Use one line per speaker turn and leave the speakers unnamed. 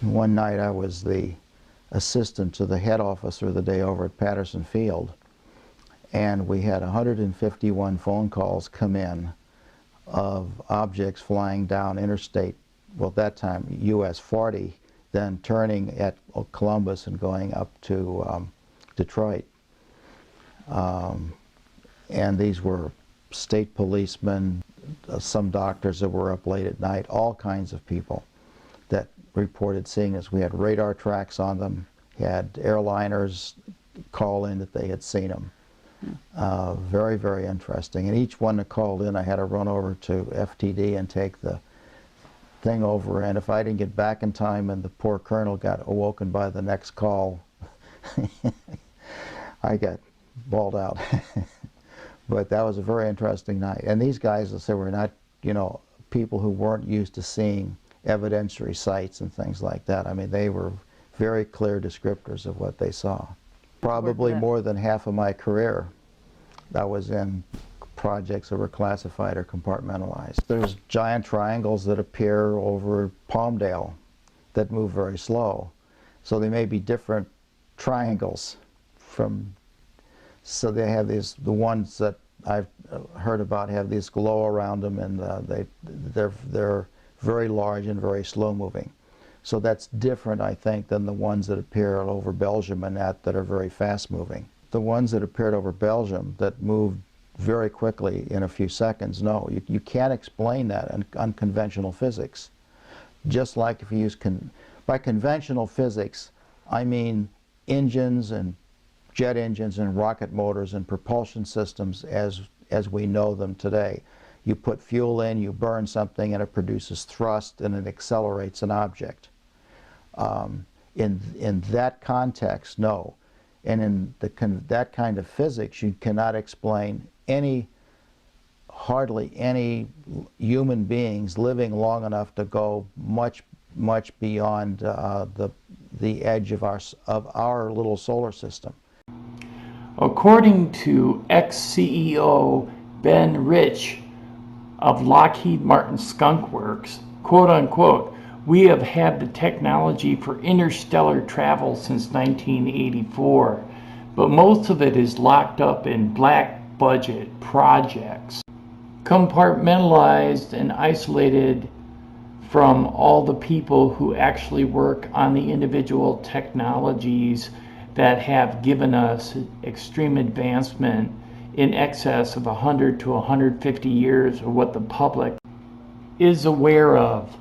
One night I was the assistant to the head officer the day over at Patterson Field, and we had 151 phone calls come in of objects flying down interstate, well at that time US 40, then turning at Columbus and going up to Detroit. And these were state policemen, some doctors that were up late at night, all kinds of people that reported seeing us. We had radar tracks on them, had airliners call in that they had seen them. Very, very interesting. And each one that called in, I had to run over to FTD and take the thing over. And if I didn't get back in time and the poor colonel got awoken by the next call, I got bawled out. But that was a very interesting night. And these guys, I said, were not, you know, people who weren't used to seeing evidentiary sites and things like that. I mean, they were very clear descriptors of what they saw. Probably more than half of my career I was in projects that were classified or compartmentalized. There's giant triangles that appear over Palmdale that move very slow. So they may be different triangles from, so they have these, the ones that I've heard about have these glow around them, and they're very large and very slow moving. So that's different, I think, than the ones that appear over Belgium and that are very fast moving. The ones that appeared over Belgium that moved very quickly in a few seconds, no, you can't explain that in unconventional physics. Just like if you use, by conventional physics, I mean engines and jet engines and rocket motors and propulsion systems as we know them today. You put fuel in, you burn something, and it produces thrust and it accelerates an object. In that context, no. And in that kind of physics, you cannot explain hardly any human beings living long enough to go much beyond the edge of our little solar system.
According to ex-CEO Ben Rich of Lockheed Martin Skunk Works, quote unquote, "We have had the technology for interstellar travel since 1984, but most of it is locked up in black budget projects, compartmentalized and isolated from all the people who actually work on the individual technologies that have given us extreme advancement in excess of 100 to 150 years of what the public is aware of."